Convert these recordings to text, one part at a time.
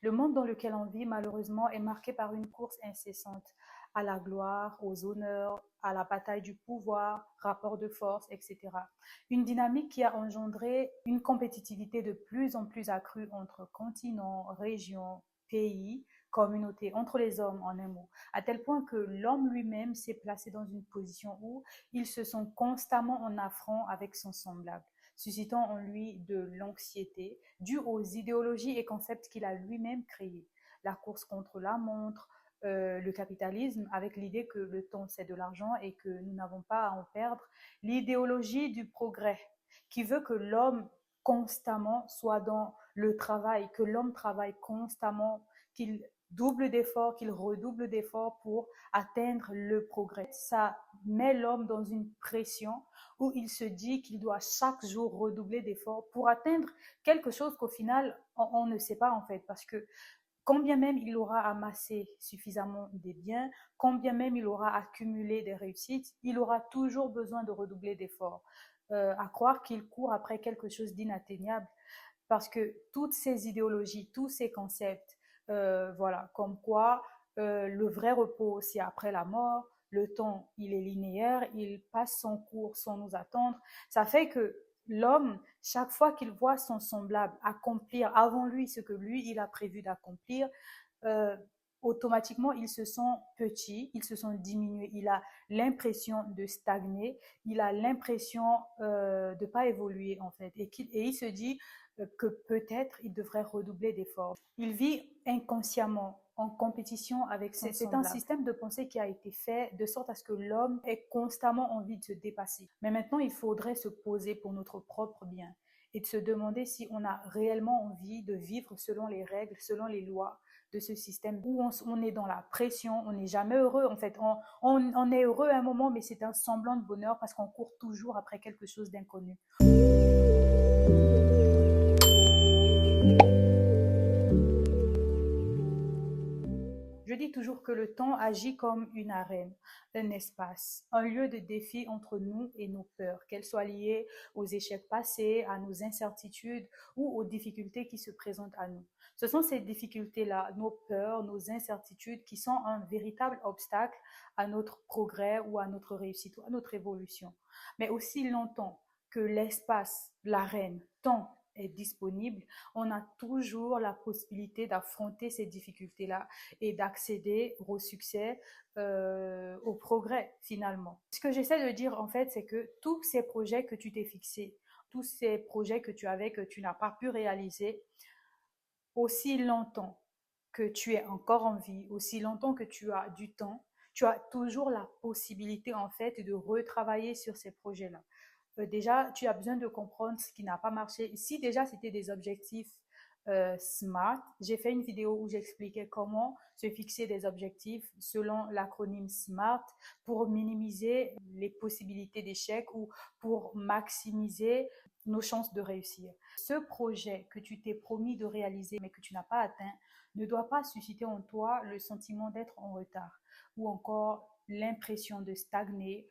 Le monde dans lequel on vit, malheureusement, est marqué par une course incessante à la gloire, aux honneurs, à la bataille du pouvoir, rapport de force, etc. Une dynamique qui a engendré une compétitivité de plus en plus accrue entre continents, régions, pays, communautés, entre les hommes en un mot, à tel point que l'homme lui-même s'est placé dans une position où il se sent constamment en affront avec son semblable, suscitant en lui de l'anxiété due aux idéologies et concepts qu'il a lui-même créés. La course contre la montre, le capitalisme avec l'idée que le temps c'est de l'argent et que nous n'avons pas à en perdre, l'idéologie du progrès qui veut que l'homme constamment soit dans le travail, que l'homme travaille constamment, qu'il double d'efforts, qu'il redouble d'efforts pour atteindre le progrès. Ça met l'homme dans une pression où il se dit qu'il doit chaque jour redoubler d'efforts pour atteindre quelque chose qu'au final, on ne sait pas en fait, parce que quand bien même il aura amassé suffisamment des biens, quand bien même il aura accumulé des réussites, il aura toujours besoin de redoubler d'efforts. À croire qu'il court après quelque chose d'inatteignable, parce que toutes ces idéologies, tous ces concepts, voilà, comme quoi le vrai repos, c'est après la mort, le temps, il est linéaire, il passe son cours sans nous attendre, ça fait que l'homme, chaque fois qu'il voit son semblable accomplir avant lui ce que lui, il a prévu d'accomplir, euh, automatiquement, il se sent petit, il se sent diminué, il a l'impression de stagner, il a l'impression de ne pas évoluer en fait. Et il se dit que peut-être il devrait redoubler d'efforts. Il vit inconsciemment en compétition avec son semblable. C'est un système de pensée qui a été fait de sorte à ce que l'homme ait constamment envie de se dépasser. Mais maintenant, il faudrait se poser pour notre propre bien et de se demander si on a réellement envie de vivre selon les règles, selon les lois de ce système où on est dans la pression, on n'est jamais heureux. En fait, on est heureux à un moment, mais c'est un semblant de bonheur parce qu'on court toujours après quelque chose d'inconnu. Je dis toujours que le temps agit comme une arène, un espace, un lieu de défi entre nous et nos peurs, qu'elles soient liées aux échecs passés, à nos incertitudes ou aux difficultés qui se présentent à nous. Ce sont ces difficultés-là, nos peurs, nos incertitudes, qui sont un véritable obstacle à notre progrès ou à notre réussite ou à notre évolution. Mais aussi longtemps que l'espace, l'arène, temps est disponible, on a toujours la possibilité d'affronter ces difficultés-là et d'accéder au succès, au progrès finalement. Ce que j'essaie de dire en fait, c'est que tous ces projets que tu t'es fixés, tous ces projets que tu avais, que tu n'as pas pu réaliser, aussi longtemps que tu es encore en vie, aussi longtemps que tu as du temps, tu as toujours la possibilité en fait de retravailler sur ces projets-là. Déjà, tu as besoin de comprendre ce qui n'a pas marché. Si déjà c'était des objectifs SMART, j'ai fait une vidéo où j'expliquais comment se fixer des objectifs selon l'acronyme SMART pour minimiser les possibilités d'échec ou pour maximiser nos chances de réussir. Ce projet que tu t'es promis de réaliser mais que tu n'as pas atteint ne doit pas susciter en toi le sentiment d'être en retard ou encore l'impression de stagner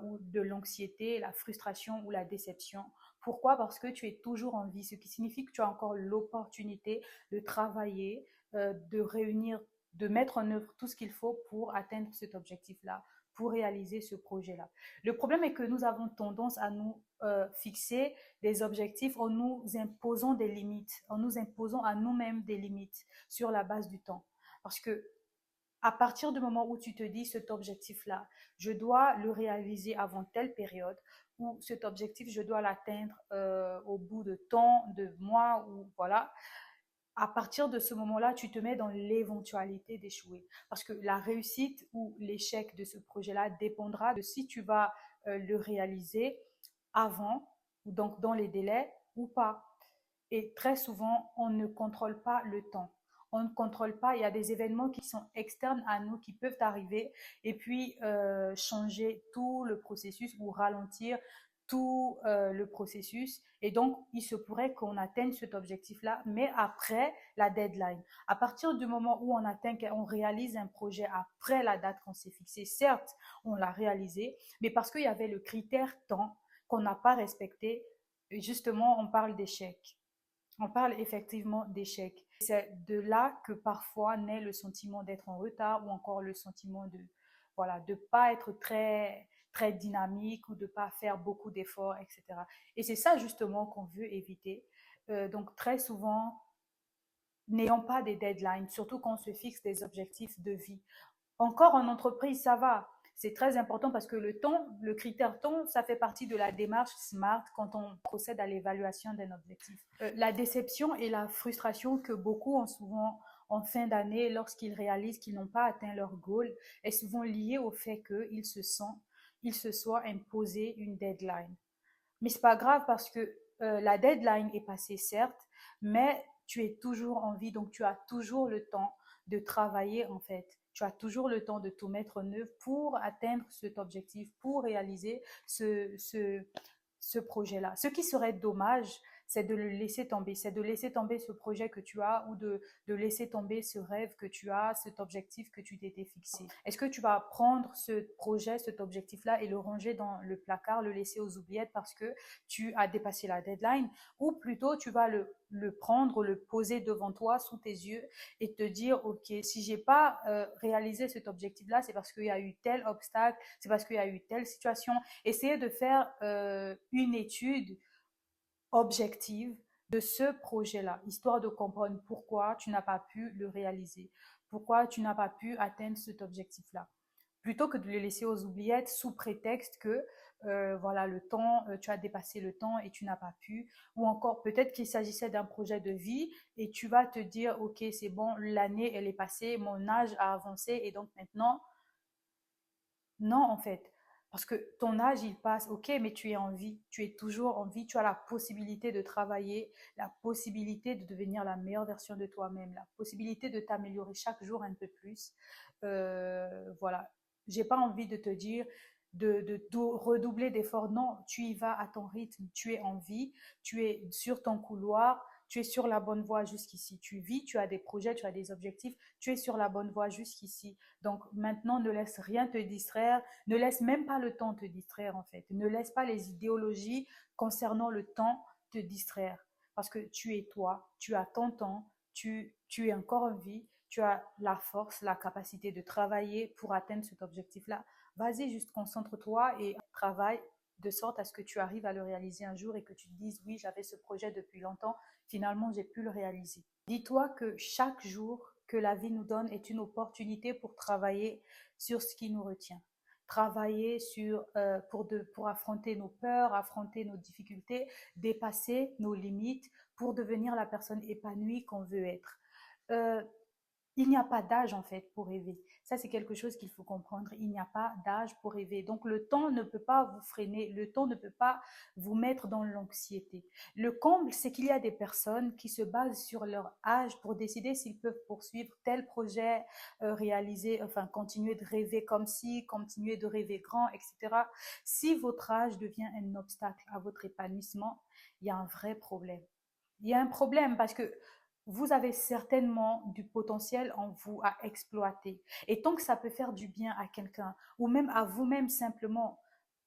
ou de l'anxiété, la frustration ou la déception. Pourquoi? Parce que tu es toujours en vie, ce qui signifie que tu as encore l'opportunité de travailler, de réunir, de mettre en œuvre tout ce qu'il faut pour atteindre cet objectif-là, pour réaliser ce projet-là. Le problème est que nous avons tendance à nous fixer des objectifs en nous imposant des limites, en nous imposant à nous-mêmes des limites sur la base du temps. Parce que à partir du moment où tu te dis cet objectif-là, je dois le réaliser avant telle période, ou cet objectif, je dois l'atteindre au bout de temps, de mois, ou voilà. À partir de ce moment-là, tu te mets dans l'éventualité d'échouer. Parce que la réussite ou l'échec de ce projet-là dépendra de si tu vas le réaliser avant, ou donc dans les délais, ou pas. Et très souvent, on ne contrôle pas le temps. On ne contrôle pas, il y a des événements qui sont externes à nous, qui peuvent arriver et puis changer tout le processus ou ralentir tout le processus. Et donc, il se pourrait qu'on atteigne cet objectif-là, mais après la deadline. À partir du moment où on atteint, on réalise un projet après la date qu'on s'est fixée, certes, on l'a réalisé, mais parce qu'il y avait le critère temps qu'on n'a pas respecté, justement, on parle d'échec. On parle effectivement d'échec. C'est de là que parfois naît le sentiment d'être en retard ou encore le sentiment de, voilà, de pas être très dynamique ou de pas faire beaucoup d'efforts, etc. Et c'est ça justement qu'on veut éviter. Donc très souvent, n'ayons pas des deadlines, surtout quand on se fixe des objectifs de vie. Encore en entreprise, ça va. C'est très important parce que le temps, le critère temps, ça fait partie de la démarche SMART quand on procède à l'évaluation d'un objectif. La déception et la frustration que beaucoup ont souvent en fin d'année lorsqu'ils réalisent qu'ils n'ont pas atteint leur goal est souvent liée au fait qu'ils se soient imposé une deadline. Mais c'est pas grave parce que la deadline est passée, certes, mais tu es toujours en vie, donc tu as toujours le temps de travailler en fait. Tu as toujours le temps de tout mettre en œuvre pour atteindre cet objectif, pour réaliser ce projet-là. Ce qui serait dommage, c'est de le laisser tomber, c'est de laisser tomber ce projet que tu as ou de laisser tomber ce rêve que tu as, cet objectif que tu t'étais fixé. Est-ce que tu vas prendre ce projet, cet objectif-là et le ranger dans le placard, le laisser aux oubliettes parce que tu as dépassé la deadline ou plutôt tu vas le prendre, le poser devant toi, sous tes yeux et te dire, OK, si j'ai pas réalisé cet objectif-là, c'est parce qu'il y a eu tel obstacle, c'est parce qu'il y a eu telle situation. Essayer de faire une étude objective de ce projet-là, histoire de comprendre pourquoi tu n'as pas pu le réaliser, pourquoi tu n'as pas pu atteindre cet objectif-là. Plutôt que de le laisser aux oubliettes sous prétexte que voilà le temps, tu as dépassé le temps et tu n'as pas pu, ou encore peut-être qu'il s'agissait d'un projet de vie et tu vas te dire ok c'est bon l'année elle est passée, mon âge a avancé et donc maintenant non, en fait. Parce que ton âge, il passe, ok, mais tu es en vie, tu es toujours en vie, tu as la possibilité de travailler, la possibilité de devenir la meilleure version de toi-même, la possibilité de t'améliorer chaque jour un peu plus. Voilà. J'ai pas envie de te dire de redoubler d'efforts. Non, tu y vas à ton rythme, tu es en vie, tu es sur ton couloir, tu es sur la bonne voie jusqu'ici. Tu vis, tu as des projets, tu as des objectifs, tu es sur la bonne voie jusqu'ici. Donc maintenant, ne laisse rien te distraire, ne laisse même pas le temps te distraire en fait. Ne laisse pas les idéologies concernant le temps te distraire. Parce que tu es toi, tu as ton temps, tu es encore en vie, tu as la force, la capacité de travailler pour atteindre cet objectif-là. Vas-y, juste concentre-toi et travaille de sorte à ce que tu arrives à le réaliser un jour et que tu te dises, oui, j'avais ce projet depuis longtemps, finalement, j'ai pu le réaliser. Dis-toi que chaque jour que la vie nous donne est une opportunité pour travailler sur ce qui nous retient. Travailler pour affronter nos peurs, affronter nos difficultés, dépasser nos limites pour devenir la personne épanouie qu'on veut être. Euh, il n'y a pas d'âge en fait pour rêver. Ça, c'est quelque chose qu'il faut comprendre. Il n'y a pas d'âge pour rêver. Donc, le temps ne peut pas vous freiner. Le temps ne peut pas vous mettre dans l'anxiété. Le comble, c'est qu'il y a des personnes qui se basent sur leur âge pour décider s'ils peuvent poursuivre tel projet, réaliser, enfin, continuer de rêver comme si, continuer de rêver grand, etc. Si votre âge devient un obstacle à votre épanouissement, il y a un vrai problème. Il y a un problème parce que vous avez certainement du potentiel en vous à exploiter. Et tant que ça peut faire du bien à quelqu'un, ou même à vous-même simplement,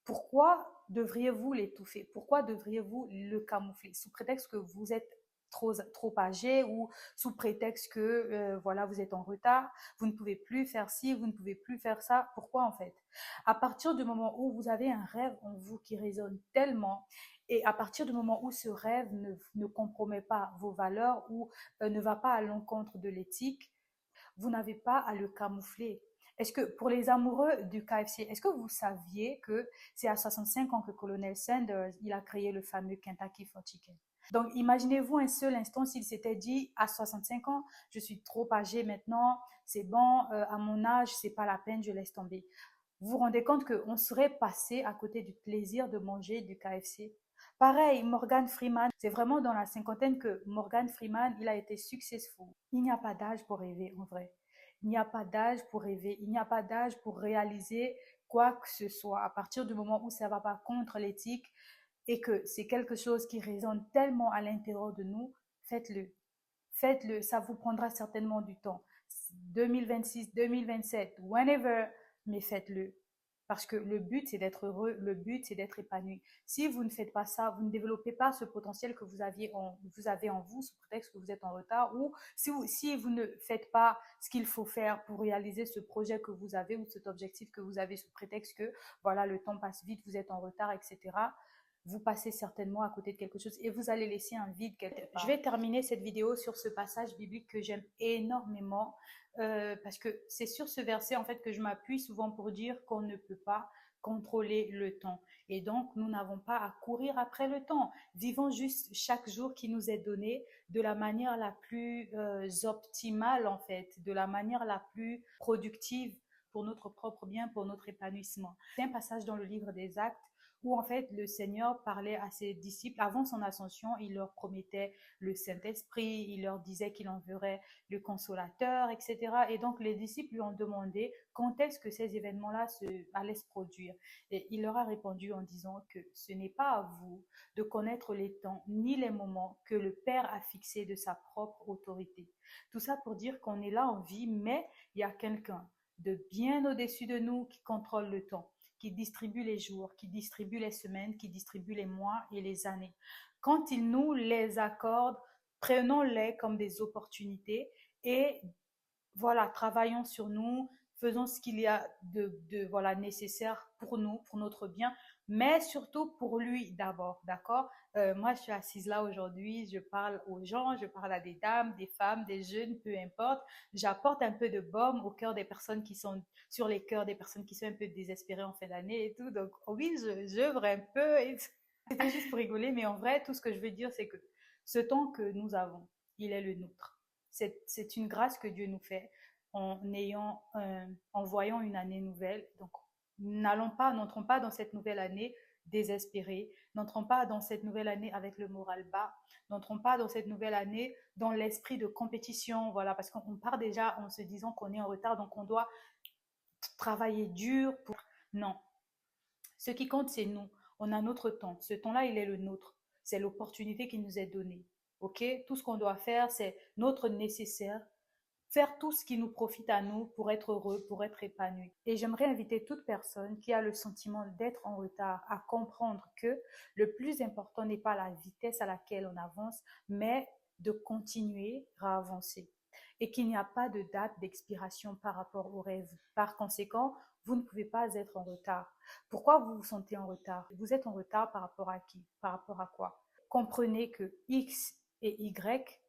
pourquoi devriez-vous l'étouffer? Pourquoi devriez-vous le camoufler? Sous prétexte que vous êtes trop âgé ou sous prétexte que voilà, vous êtes en retard, vous ne pouvez plus faire ci, vous ne pouvez plus faire ça. Pourquoi en fait? À partir du moment où vous avez un rêve en vous qui résonne tellement et à partir du moment où ce rêve ne compromet pas vos valeurs ou ne va pas à l'encontre de l'éthique, vous n'avez pas à le camoufler. Est-ce que pour les amoureux du KFC, est-ce que vous saviez que c'est à 65 ans que Colonel Sanders il a créé le fameux Kentucky Fried Chicken? Donc imaginez-vous un seul instant s'il s'était dit à 65 ans, je suis trop âgé maintenant, c'est bon, à mon âge, c'est pas la peine, je laisse tomber. Vous vous rendez compte qu'on serait passé à côté du plaisir de manger du KFC? Pareil, Morgan Freeman, c'est vraiment dans la cinquantaine que Morgan Freeman, il a été successful. Il n'y a pas d'âge pour rêver, en vrai. Il n'y a pas d'âge pour rêver, il n'y a pas d'âge pour réaliser quoi que ce soit. À partir du moment où ça ne va pas contre l'éthique et que c'est quelque chose qui résonne tellement à l'intérieur de nous, faites-le. Faites-le, ça vous prendra certainement du temps. 2026, 2027, whenever, mais faites-le. Parce que le but, c'est d'être heureux, le but, c'est d'être épanoui. Si vous ne faites pas ça, vous ne développez pas ce potentiel que vous avez en vous, sous prétexte que vous êtes en retard, ou si vous ne faites pas ce qu'il faut faire pour réaliser ce projet que vous avez ou cet objectif que vous avez sous prétexte que, voilà, le temps passe vite, vous êtes en retard, etc., vous passez certainement à côté de quelque chose et vous allez laisser un vide quelque part. Je vais terminer cette vidéo sur ce passage biblique que j'aime énormément parce que c'est sur ce verset en fait que je m'appuie souvent pour dire qu'on ne peut pas contrôler le temps. Et donc, nous n'avons pas à courir après le temps. Vivons juste chaque jour qui nous est donné de la manière la plus optimale en fait, de la manière la plus productive pour notre propre bien, pour notre épanouissement. C'est un passage dans le livre des Actes où en fait le Seigneur parlait à ses disciples avant son ascension, il leur promettait le Saint-Esprit, il leur disait qu'il enverrait le Consolateur, etc. Et donc les disciples lui ont demandé quand est-ce que ces événements-là allaient se produire. Et il leur a répondu en disant que ce n'est pas à vous de connaître les temps ni les moments que le Père a fixés de sa propre autorité. Tout ça pour dire qu'on est là en vie, mais il y a quelqu'un de bien au-dessus de nous qui contrôle le temps, qui distribue les jours, qui distribue les semaines, qui distribue les mois et les années. Quand il nous les accorde, prenons-les comme des opportunités et voilà, travaillons sur nous, faisons ce qu'il y a voilà, nécessaire pour nous, pour notre bien, mais surtout pour lui d'abord, d'accord? Moi, je suis assise là aujourd'hui, je parle aux gens, je parle à des dames, des femmes, des jeunes, peu importe. J'apporte un peu de baume au cœur des personnes qui sont, sur les cœurs des personnes qui sont un peu désespérées en fin d'année et tout. Donc, oui, j'œuvre un peu. C'était juste pour rigoler, mais en vrai, tout ce que je veux dire, c'est que ce temps que nous avons, il est le nôtre. C'est une grâce que Dieu nous fait en voyant une année nouvelle. Donc, n'entrons pas dans cette nouvelle année désespérés, n'entrons pas dans cette nouvelle année avec le moral bas, n'entrons pas dans cette nouvelle année dans l'esprit de compétition, voilà, parce qu'on part déjà en se disant qu'on est en retard, donc on doit travailler dur pour... Non, ce qui compte, c'est nous. On a notre temps. Ce temps-là, il est le nôtre. C'est l'opportunité qui nous est donnée. OK? Tout ce qu'on doit faire, c'est notre nécessaire. Faire tout ce qui nous profite à nous pour être heureux, pour être épanoui. Et j'aimerais inviter toute personne qui a le sentiment d'être en retard à comprendre que le plus important n'est pas la vitesse à laquelle on avance, mais de continuer à avancer. Et qu'il n'y a pas de date d'expiration par rapport au rêve. Par conséquent, vous ne pouvez pas être en retard. Pourquoi vous vous sentez en retard? Vous êtes en retard par rapport à qui? Par rapport à quoi? Comprenez que X et Y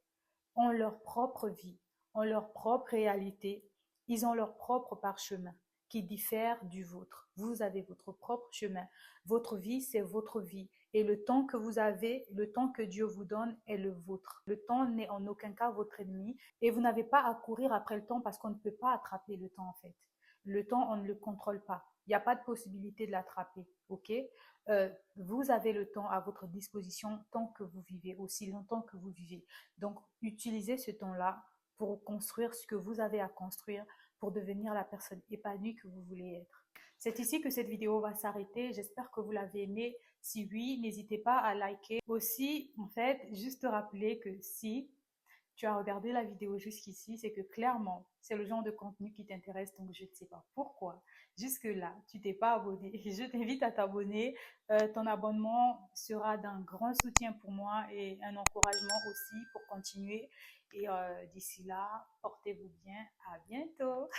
ont leur propre vie, ont leur propre réalité, ils ont leur propre parchemin qui diffère du vôtre. Vous avez votre propre chemin. Votre vie, c'est votre vie. Et le temps que vous avez, le temps que Dieu vous donne est le vôtre. Le temps n'est en aucun cas votre ennemi. Et vous n'avez pas à courir après le temps parce qu'on ne peut pas attraper le temps en fait. Le temps, on ne le contrôle pas. Il n'y a pas de possibilité de l'attraper. OK? Vous avez le temps à votre disposition tant que vous vivez, aussi longtemps que vous vivez. Donc, utilisez ce temps-là pour construire ce que vous avez à construire, pour devenir la personne épanouie que vous voulez être. C'est ici que cette vidéo va s'arrêter. J'espère que vous l'avez aimée. Si oui, n'hésitez pas à liker. Aussi, en fait, juste rappeler que si tu as regardé la vidéo jusqu'ici, c'est que clairement, c'est le genre de contenu qui t'intéresse, donc je ne sais pas pourquoi. Jusque-là, tu t'es pas abonné. Je t'invite à t'abonner. Ton abonnement sera d'un grand soutien pour moi et un encouragement aussi pour continuer. Et d'ici là, portez-vous bien. À bientôt.